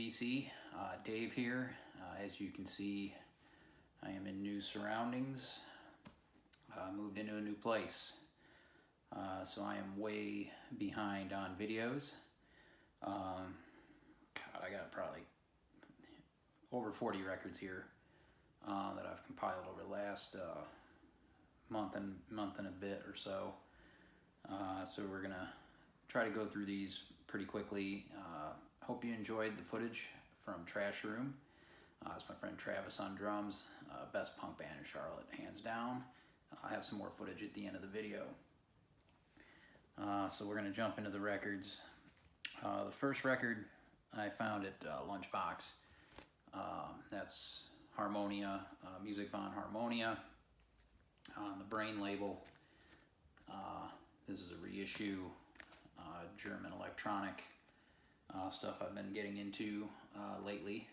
DC. Dave here. As you can see, I am in new surroundings. Moved into a new place. So I am way behind on videos. God, I got probably over 40 records here that I've compiled over the last month and a bit or so. So we're gonna try to go through these pretty quickly. Hope you enjoyed the footage from Trash Room. It's my friend Travis on drums, best punk band in Charlotte, hands down. I have some more footage at the end of the video. So we're gonna jump into the records. The first record I found at Lunchbox. That's Harmonia, Music von Harmonia on the Brain label. This is a reissue, German electronic stuff I've been getting into lately.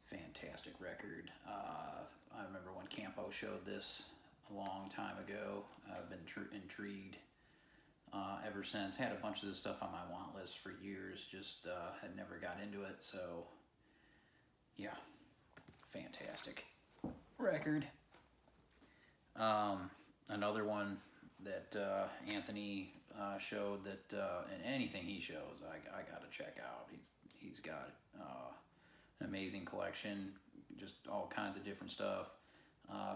Fantastic record. I remember when Campo showed this a long time ago. I've been intrigued ever since. Had a bunch of this stuff on my want list for years, just had never got into it, so yeah, fantastic record. Another one that Anthony showed that in anything he shows, I gotta check out. He's got an amazing collection, just all kinds of different stuff.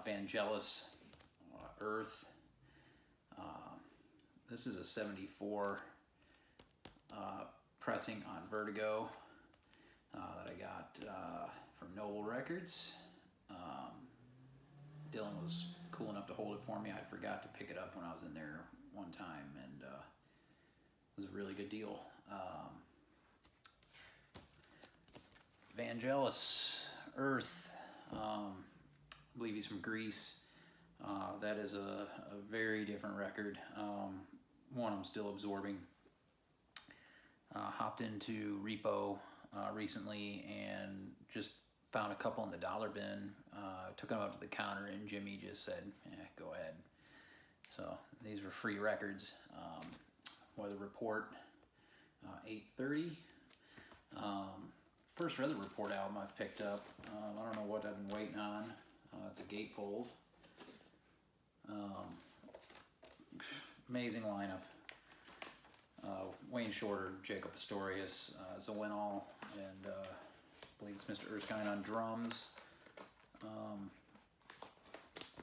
Vangelis, Earth. This is a 74 pressing on Vertigo that I got from Noble Records. Dylan was cool enough to hold it for me. I forgot to pick it up when I was in there one time, and it was a really good deal. Vangelis, Earth, I believe he's from Greece. That is a very different record. One I'm still absorbing. Hopped into Repo recently and just found a couple in the dollar bin. Took them up to the counter and Jimmy just said, go ahead. So these were free records. Weather Report, 830. First Weather Report album I've picked up. I don't know what I've been waiting on. It's a gatefold. Amazing lineup. Wayne Shorter, Jacob Pastorius, Zawinul, and I believe it's Mr. Erskine on drums.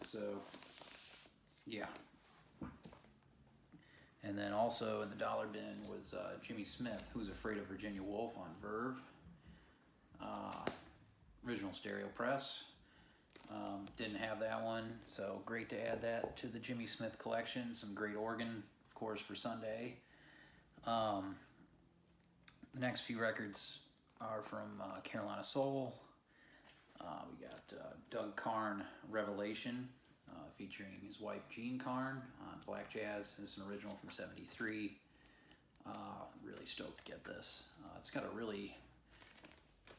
So, yeah. And then also in the dollar bin was Jimmy Smith, Who's Afraid of Virginia Woolf on Verve. Original stereo press. Didn't have that one, so great to add that to the Jimmy Smith collection. Some great organ, of course, for Sunday. The next few records are from Carolina Soul. We got Doug Carn, Revelation, featuring his wife Jean Carn on Black Jazz. This is an original from '73. Really stoked to get this. It's got a really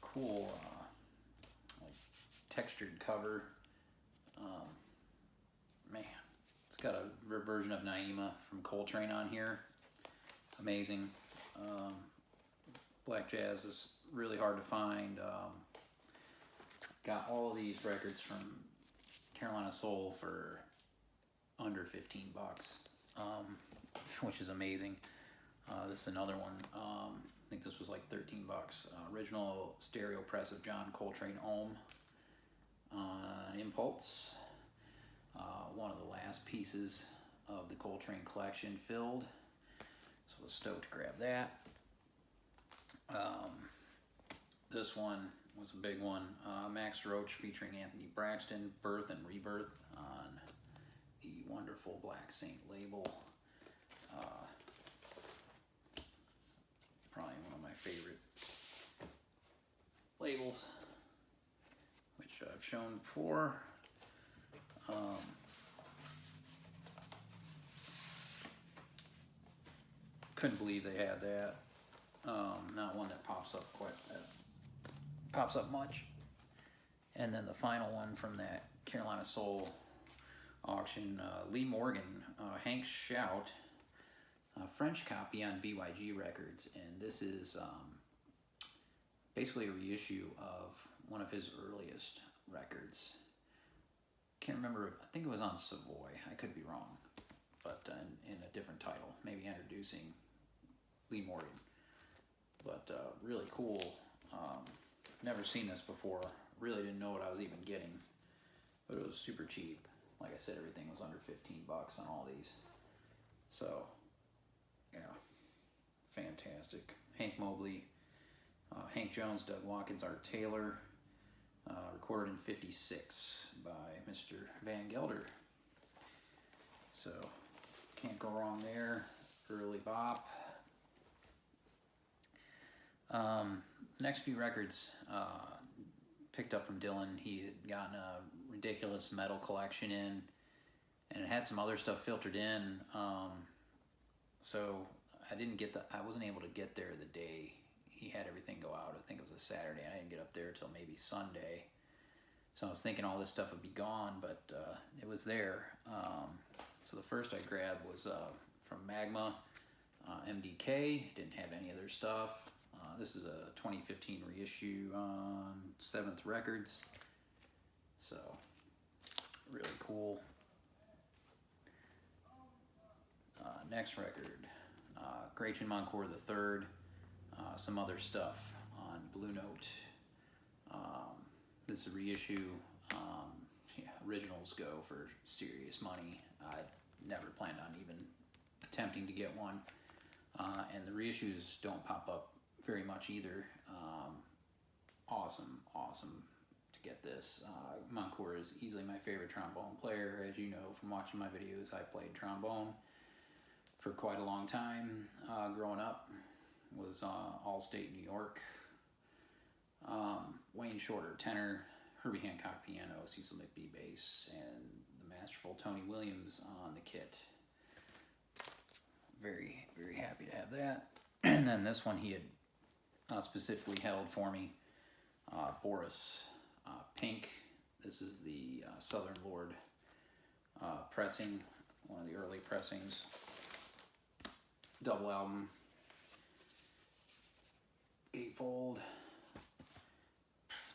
cool textured cover. Man, it's got a version of Naima from Coltrane on here. Amazing. Black Jazz is really hard to find. Got all of these records from Carolina Soul for under 15 bucks, which is amazing. This is another one. I think this was like 13 bucks. Original stereo press of John Coltrane Ohm on Impulse. One of the last pieces of the Coltrane collection filled. So I was stoked to grab that. This one was a big one. Max Roach featuring Anthony Braxton, Birth and Rebirth on the wonderful Black Saint label. Probably one of my favorite labels, which I've shown before. Couldn't believe they had that. Not one that pops up much. And then the final one from that Carolina Soul auction, Lee Morgan, Hank Shout, French copy on BYG Records, and this is basically a reissue of one of his earliest records. Can't remember, I think it was on Savoy, I could be wrong, but in a different title, maybe introducing Lee Morgan. But really cool. Never seen this before, really didn't know what I was even getting, but it was super cheap. Like I said, everything was under 15 bucks on all these. So, yeah, fantastic. Hank Mobley, Hank Jones, Doug Watkins, Art Taylor, recorded in '56 by Mr. Van Gelder. So, can't go wrong there. Early bop. Next few records picked up from Dylan. He had gotten a ridiculous metal collection in, and it had some other stuff filtered in. So I wasn't able to get there the day he had everything go out. I think it was a Saturday, and I didn't get up there till maybe Sunday. So I was thinking all this stuff would be gone, but it was there. So the first I grabbed was from Magma, MDK. Didn't have any other stuff. This is a 2015 reissue on 7th Records. So, really cool. Next record, Gretchen Moncour III. Some other stuff on Blue Note. This is a reissue. Yeah, originals go for serious money. I never planned on even attempting to get one. And the reissues don't pop up very much either. Awesome to get this. Moncour is easily my favorite trombone player. As you know from watching my videos, I played trombone for quite a long time. Growing up, was All-State New York. Wayne Shorter tenor, Herbie Hancock piano, Cecil McBee bass, and the masterful Tony Williams on the kit. Very, very happy to have that. And then this one he had specifically held for me, Boris Pink. This is the Southern Lord pressing, one of the early pressings. Double album, gatefold.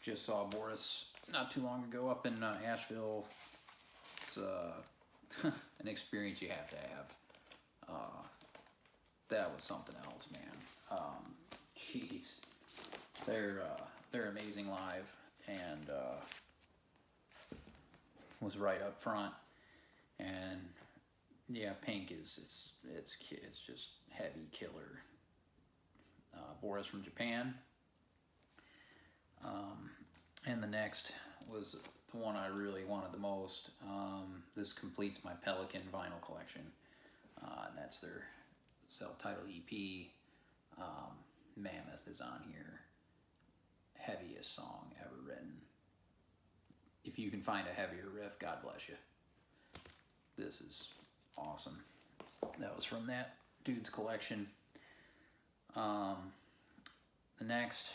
Just saw Boris not too long ago up in Asheville. It's an experience you have to have. That was something else, man. Jeez, they're amazing live, and was right up front. And yeah, Pink is it's just heavy killer. Boris from Japan. And the next was the one I really wanted the most. This completes my Pelican vinyl collection. And that's their self-titled EP. Mammoth is on here. Heaviest song ever written. If you can find a heavier riff, God bless you. This is awesome. That was from that dude's collection. The next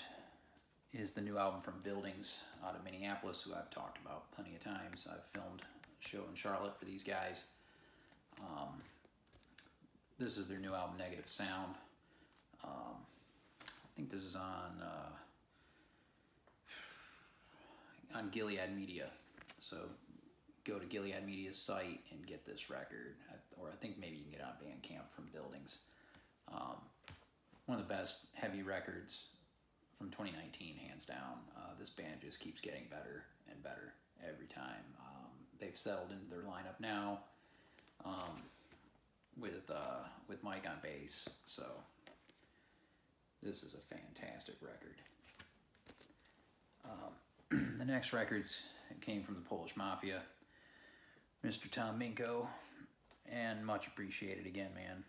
is the new album from Buildings out of Minneapolis, who I've talked about plenty of times. I've filmed a show in Charlotte for these guys. This is their new album, Negative Sound. I think this is on Gilead Media. So go to Gilead Media's site and get this record. Or I think maybe you can get it on Bandcamp from Buildings. One of the best heavy records from 2019, hands down. This band just keeps getting better and better every time. They've settled into their lineup now with Mike on bass. So this is a fantastic record. The next records came from the Polish Mafia, Mr. Tom Minko, and much appreciated again, man.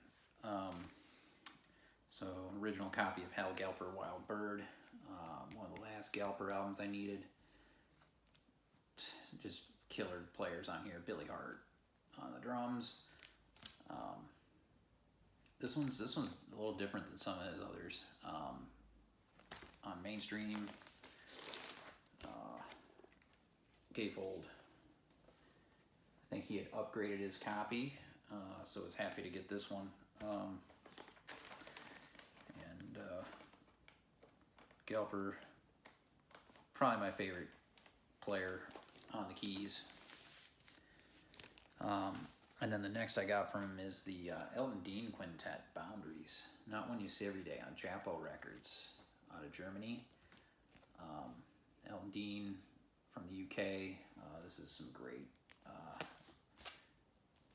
So an original copy of Hal Gelper, Wild Bird, one of the last Gelper albums I needed. Just killer players on here. Billy Hart on the drums. This one's a little different than some of his others. On Mainstream, gatefold. I think he had upgraded his copy, so I was happy to get this one. Galper, probably my favorite player on the keys. And then the next I got from him is the Elton Dean Quintet Boundaries. Not One You See Every Day on Japo Records out of Germany. Elton Dean from the UK. This is some great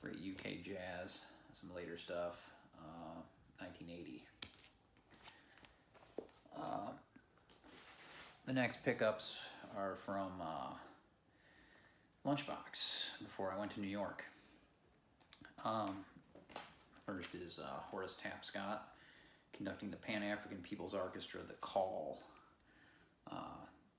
UK jazz, some later stuff, 1980. The next pickups are from Lunchbox before I went to New York. First is Horace Tapscott conducting the Pan-African People's Orchestra, The Call.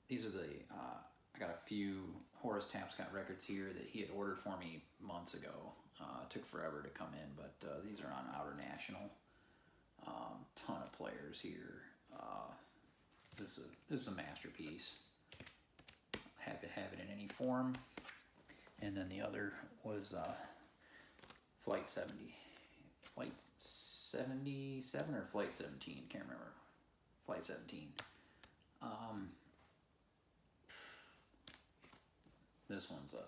These are I got a few Horace Tapscott records here that he had ordered for me months ago. It took forever to come in, but these are on Outer National. Ton of players here. This is a masterpiece. Happy to have it in any form. And then the other was Flight 77 or Flight 17, can't remember. Flight 17. This one's a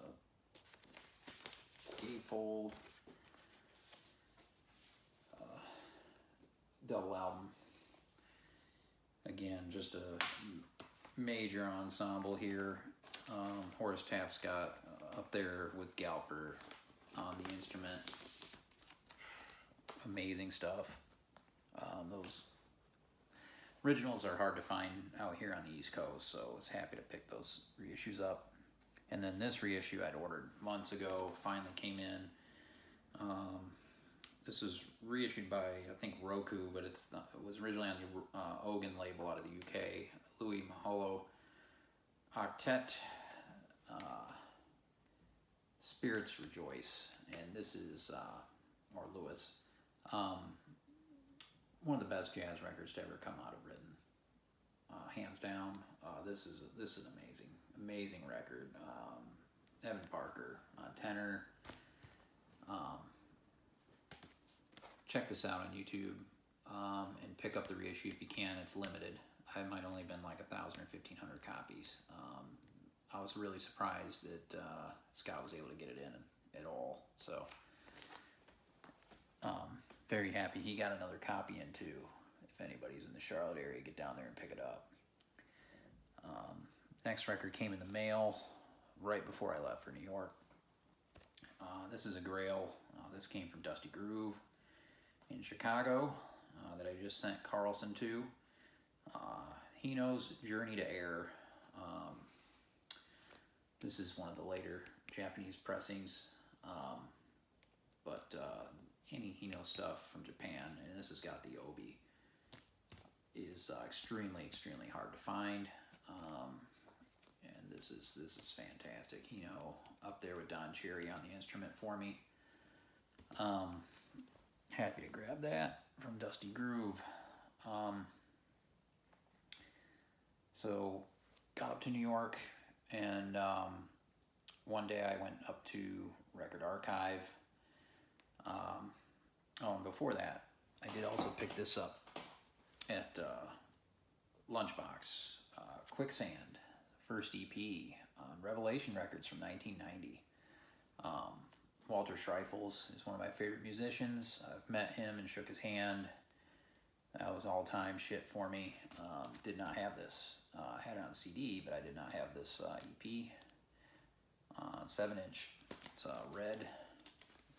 gatefold double album. Again, just a major ensemble here. Horace Tapscott up there with Galper on the instrument. Amazing stuff. Those originals are hard to find out here on the East Coast, so I was happy to pick those reissues up. And then this reissue I'd ordered months ago finally came in. This is reissued by, I think, Roku, but it was originally on the Ogan label out of the UK. Louis Maholo Octet, Spirits Rejoice. And this is, or Lewis, one of the best jazz records to ever come out of Britain. Hands down, this is an amazing record. Evan Parker on tenor. Check this out on YouTube and pick up the reissue if you can. It's limited. I might only been like 1,000 or 1,500 copies. I was really surprised that Scott was able to get it in at all. So very happy he got another copy in too. If anybody's in the Charlotte area, get down there and pick it up. Next record came in the mail right before I left for New York. This is a Grail. This came from Dusty Groove in Chicago that I just sent Carlson to. Hino's Journey to Air. This is one of the later Japanese pressings, but any Hino stuff from Japan, and this has got the obi, is extremely hard to find. And this is fantastic. Hino up there with Don Cherry on the instrument for me. Happy to grab that from Dusty Groove. So got up to New York, and one day I went up to Record Archive. And before that, I did also pick this up at Lunchbox. Quicksand, first EP on Revelation Records from 1990. Walter Schreifels is one of my favorite musicians. I've met him and shook his hand. That was all-time shit for me. Did not have this. I had it on CD, but I did not have this EP. 7-inch. It's red.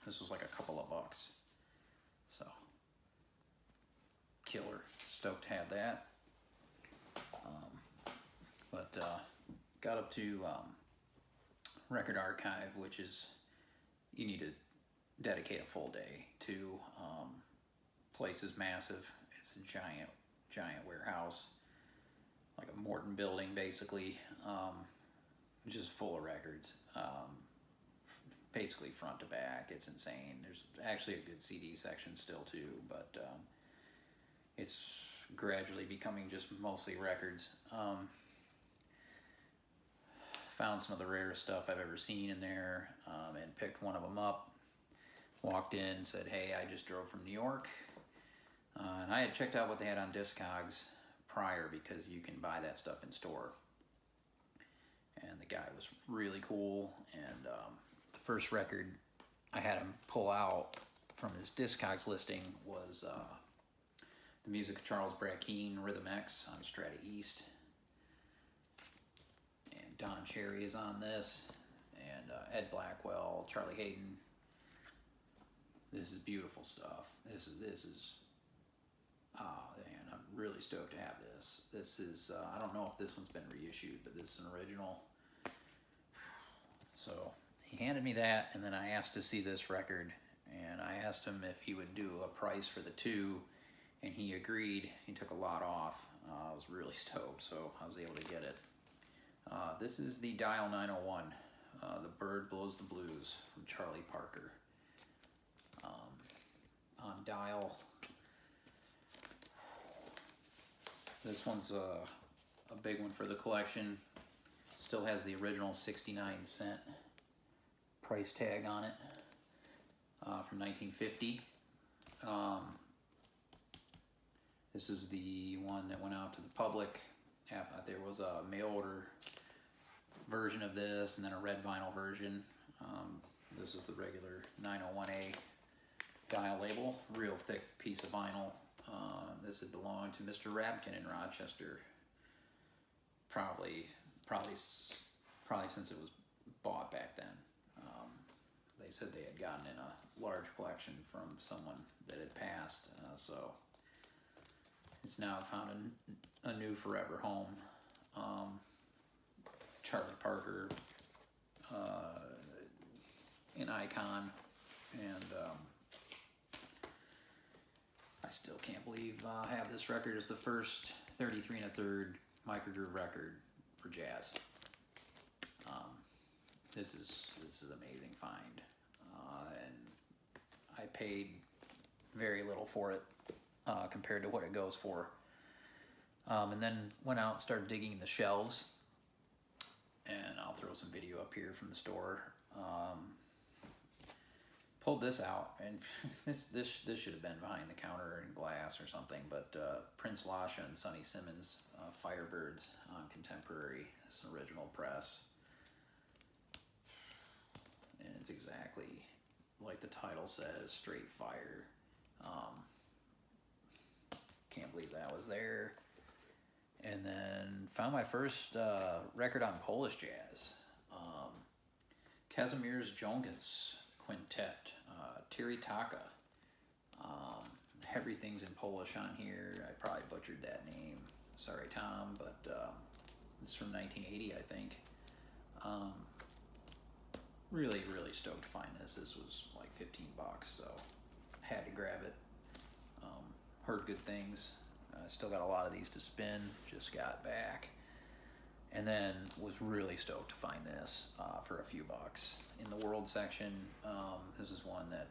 This was like a couple of bucks. So, killer. Stoked to have that. Got up to Record Archive, which is, you need to dedicate a full day to. Place is massive. It's a giant warehouse, like a Morton building basically, just full of records, basically front to back. It's insane. There's actually a good CD section still too, but it's gradually becoming just mostly records. Found some of the rarest stuff I've ever seen in there, and picked one of them up. Walked in, said, hey, I just drove from New York. And I had checked out what they had on Discogs prior, because you can buy that stuff in store. And the guy was really cool. And the first record I had him pull out from his Discogs listing was the music of Charles Brackeen, Rhythm X on Strata East. And Don Cherry is on this, and Ed Blackwell, Charlie Hayden. This is beautiful stuff. This is man, I'm really stoked to have this. This is, I don't know if this one's been reissued, but this is an original. So he handed me that, and then I asked to see this record, and I asked him if he would do a price for the two, and he agreed. He took a lot off. I was really stoked, so I was able to get it. This is the Dial 901, The Bird Blows the Blues from Charlie Parker. On Dial, this one's a big one for the collection. Still has the original 69-cent price tag on it, from 1950. This is the one that went out to the public. There was a mail order version of this, and then a red vinyl version. This is the regular 901A dial label, real thick piece of vinyl. This had belonged to Mr. Rabkin in Rochester, probably since it was bought back then. They said they had gotten in a large collection from someone that had passed, so it's now found a new forever home. Charlie Parker, an icon, and I still can't believe I have this record as the first 33 1/3 microgroove record for jazz. This is an amazing find, and I paid very little for it compared to what it goes for. And then went out and started digging the shelves, and I'll throw some video up here from the store. Pulled this out, and this should have been behind the counter in glass or something, but Prince Lasha and Sonny Simmons, Firebirds on Contemporary. It's an original press, and it's exactly like the title says, straight fire. Can't believe that was there. And then found my first record on Polish jazz. Kazimierz Jongas Quintet, Terry Taka. Everything's in Polish on here. I probably butchered that name. Sorry, Tom, but this is from 1980, I think. Really stoked to find this. This was like $15, so had to grab it. Heard good things. Still got a lot of these to spin. Just got back. And then was really stoked to find this for a few bucks. In the world section, this is one that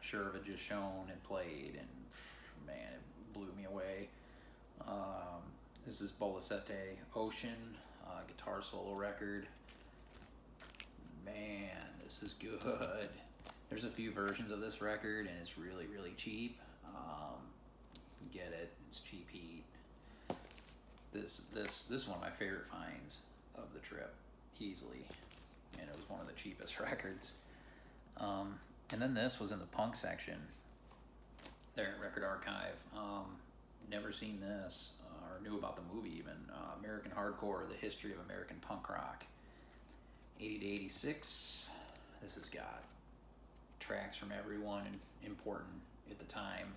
Sherv had just shown and played, and man, it blew me away. This is Bolasete Ocean, guitar solo record. Man, this is good. There's a few versions of this record, and it's really cheap. Get it, it's cheap heat. This is one of my favorite finds of the trip, easily, and it was one of the cheapest records. And then this was in the punk section there at Record Archive. Never seen this, or knew about the movie even. American Hardcore, The History of American Punk Rock, 80 to 86. This has got tracks from everyone important at the time.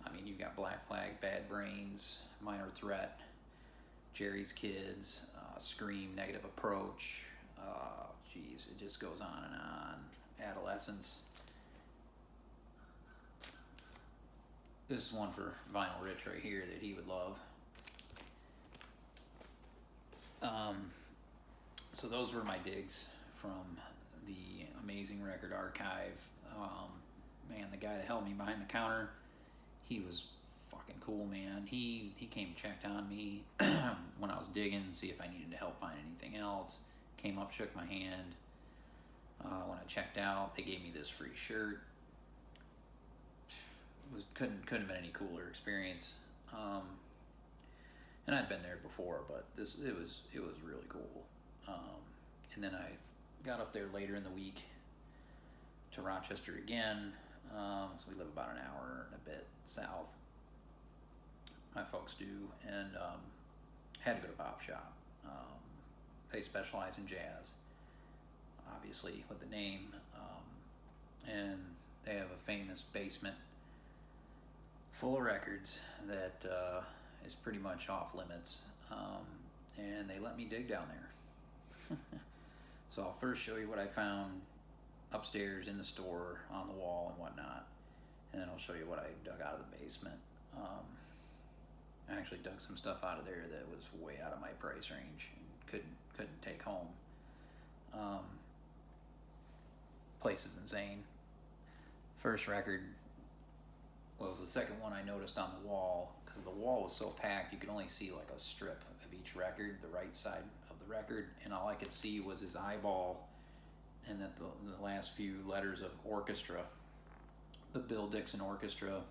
I mean, you've got Black Flag, Bad Brains, Minor Threat, Jerry's Kids, Scream, Negative Approach. Geez, it just goes on and on. Adolescence. This is one for Vinyl Rich right here that he would love. So those were my digs from the amazing Record Archive. Man, the guy that held me behind the counter, he was fucking cool, man. He came and checked on me when I was digging, see if I needed to help find anything else. Came up, shook my hand. When I checked out, they gave me this free shirt. Couldn't have been any cooler experience. And I'd been there before, but it was really cool. And then I got up there later in the week to Rochester again. So we live about an hour and a bit south. My folks do, and had to go to Bop Shop. They specialize in jazz, obviously with the name, and they have a famous basement full of records that is pretty much off limits, and they let me dig down there. So I'll first show you what I found upstairs in the store on the wall and whatnot, and then I'll show you what I dug out of the basement. I actually dug some stuff out of there that was way out of my price range and couldn't take home. Place is insane. First record was the second one I noticed on the wall, because the wall was so packed you could only see like a strip of each record, the right side of the record, and all I could see was his eyeball and that the last few letters of orchestra, the Bill Dixon Orchestra,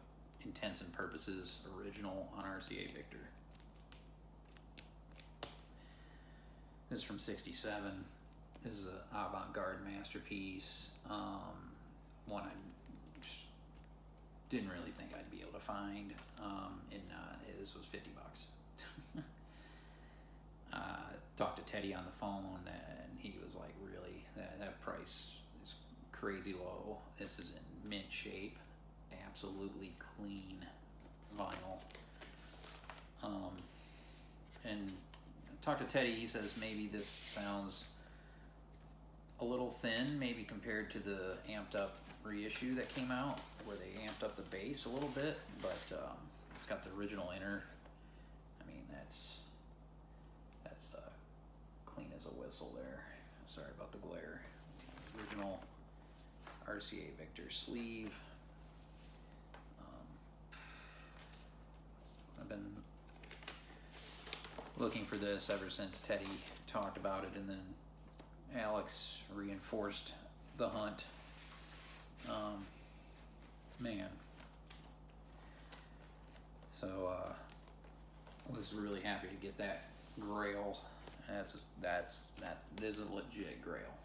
Intents and Purposes original on RCA Victor. This is from '67. This is an avant-garde masterpiece. One I didn't really think I'd be able to find. This was $50. Talked to Teddy on the phone, and he was like, really, that price is crazy low. This is in mint shape, absolutely clean vinyl. And talked to Teddy, he says maybe this sounds a little thin, maybe compared to the amped up reissue that came out, where they amped up the bass a little bit, but it's got the original inner. I mean, that's clean as a whistle there. Sorry about the glare. Original RCA Victor sleeve. I've been looking for this ever since Teddy talked about it, and then Alex reinforced the hunt. Man. So was really happy to get that Grail. This is a legit Grail.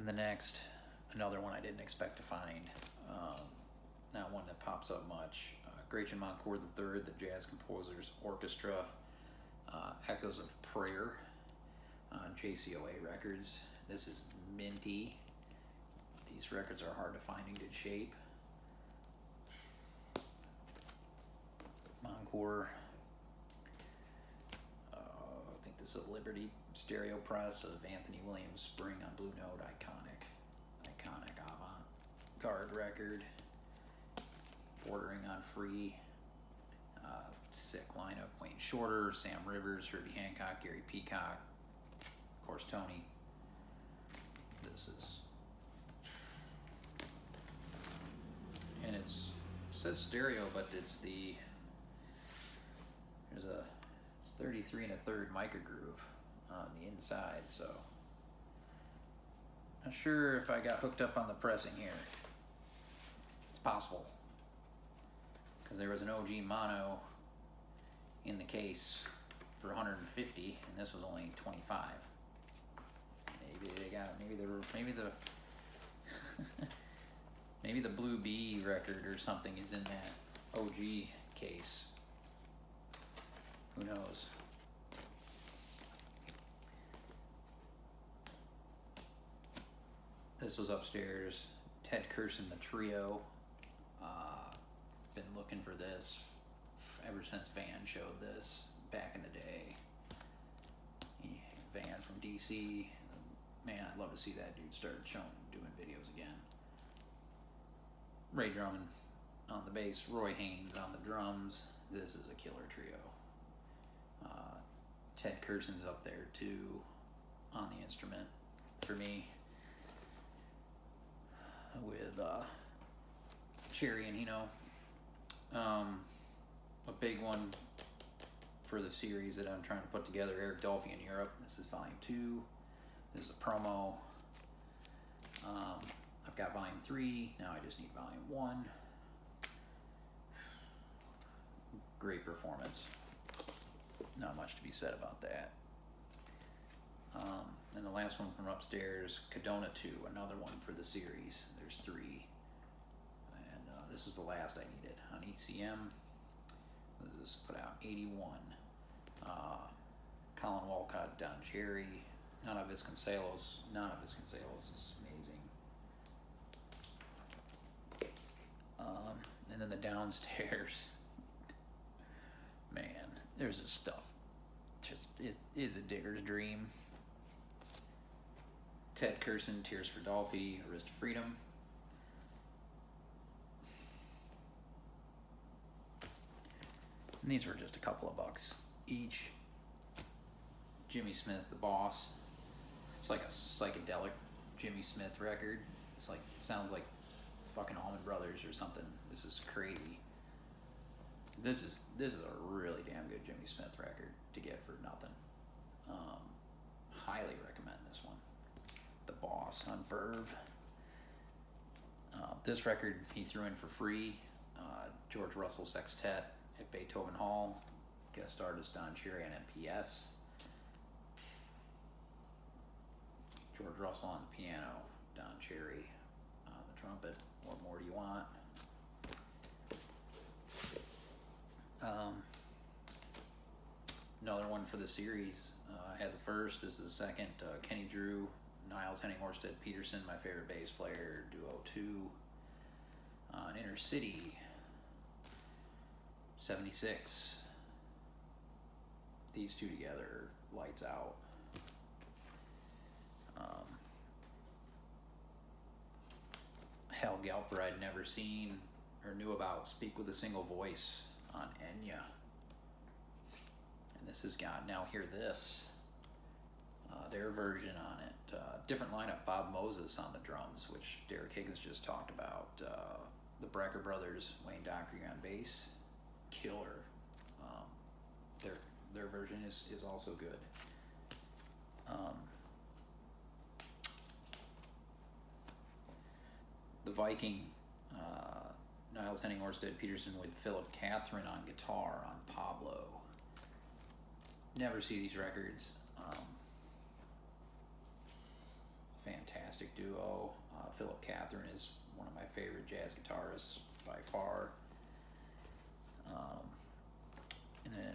The next, another one I didn't expect to find. Not one that pops up much. Gretchen Moncourt III, the Jazz Composers Orchestra, Echoes of Prayer on JCOA Records. This is minty. These records are hard to find in good shape. Moncourt. I think this is a Liberty stereo press of Anthony Williams Spring on Blue Note. Iconic avant-garde record. Bordering on free. Sick lineup. Wayne Shorter, Sam Rivers, Herbie Hancock, Gary Peacock, of course Tony. This is, and it says stereo, but it's 33 1/3 microgroove on the inside, so not sure if I got hooked up on the pressing here. It's possible, because there was an OG mono in the case for 150, and this was only 25. Maybe the Blue Bee record or something is in that OG case. Who knows? This was upstairs. Ted Curson, the Trio. Been looking for this ever since Van showed this back in the day. Van from DC. Man, I'd love to see that dude start doing videos again. Ray Drummond on the bass, Roy Haynes on the drums. This is a killer trio. Ted Curson's up there too on the instrument for me, with Cherry and Hino. A big one for the series that I'm trying to put together, Eric Dolphy in Europe. This is volume 2. This is a promo. I've got volume 3. Now I just need volume 1. great performance. Not much to be said about that. And the last one from upstairs, Cadona 2, another one for the series. There's 3. And this is the last I needed. On ECM, this is put out 81. Colin Walcott, Don Cherry, Nana Vasconcelos. Nana Vasconcelos is amazing. And then the downstairs, man, there's this stuff. Just, it is a digger's dream. Ted Curson, Tears for Dolphy, Arista Freedom. And these were just a couple of bucks each. Jimmy Smith, The Boss. It's like a psychedelic Jimmy Smith record. It's like, sounds like fucking Allman Brothers or something. This is crazy. This is a really damn good Jimmy Smith record to get for nothing. Highly recommend this one. The Boss on Verve. This record he threw in for free. George Russell Sextet at Beethoven Hall. Guest artist Don Cherry on MPS. George Russell on the piano. Don Cherry on the trumpet. What more do you want? Another one for the series. I had the first. This is the second. Kenny Drew, Niles Henning Orsted Peterson, my favorite bass player. Duo 2. Inner City. 76. These two together, lights out. Hal Galper I'd never seen or knew about. Speak with a Single Voice on Enya. And this has got Now Hear This. Their version on it. Different lineup, Bob Moses on the drums, which Derek Higgins just talked about. The Brecker Brothers, Wayne Dockery on bass. Killer. Their version is also good. The Viking, Niles Henning Orsted Peterson with Philip Catherine on guitar on Pablo. Never see these records. Fantastic duo. Philip Catherine is one of my favorite jazz guitarists by far. And then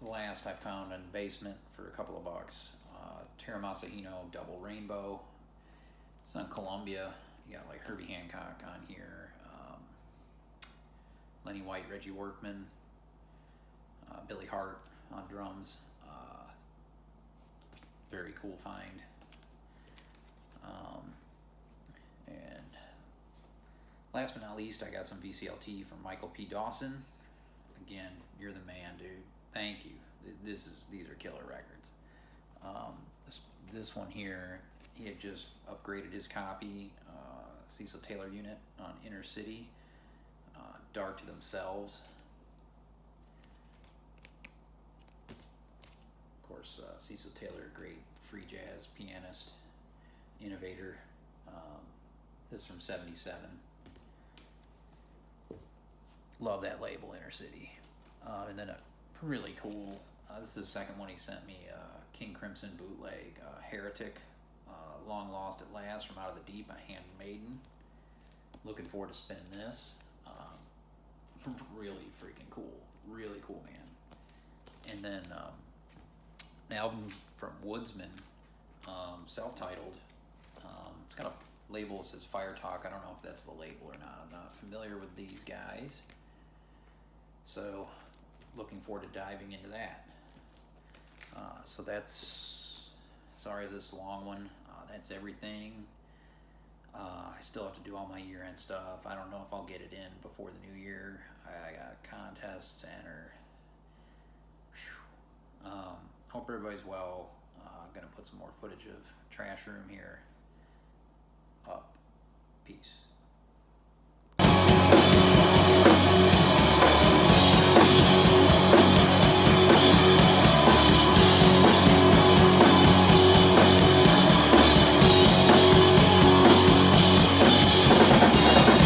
the last I found in the basement for a couple of bucks. Tara Masahino, Double Rainbow. It's on Columbia. You got like Herbie Hancock on here. Lenny White, Reggie Workman. Billy Hart on drums. Very cool find. And last but not least, I got some VCLT from Michael P. Dawson. Again, you're the man, dude. Thank you. These are killer records. This one here, he had just upgraded his copy. Cecil Taylor unit on Inner City. Dark to Themselves. Of course, Cecil Taylor, great free jazz pianist, innovator. This is from '77. Love that label, Inner City. And then a really cool, this is the second one he sent me, King Crimson bootleg, Heretic, Long Lost at Last from Out of the Deep, a Handmaiden. Looking forward to spinning this. Really freaking cool. Really cool, man. And then an album from Woodsman, self-titled. It's got a label that says Fire Talk. I don't know if that's the label or not. I'm not familiar with these guys. So, looking forward to diving into that. So that's, sorry this long one. That's everything. I still have to do all my year-end stuff. I don't know if I'll get it in before the new year. I got a contest to enter. Hope everybody's well. I'm going to put some more footage of Trash Room here up. Peace.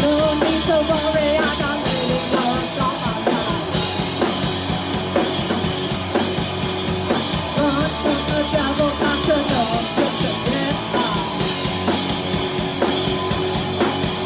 No need to worry.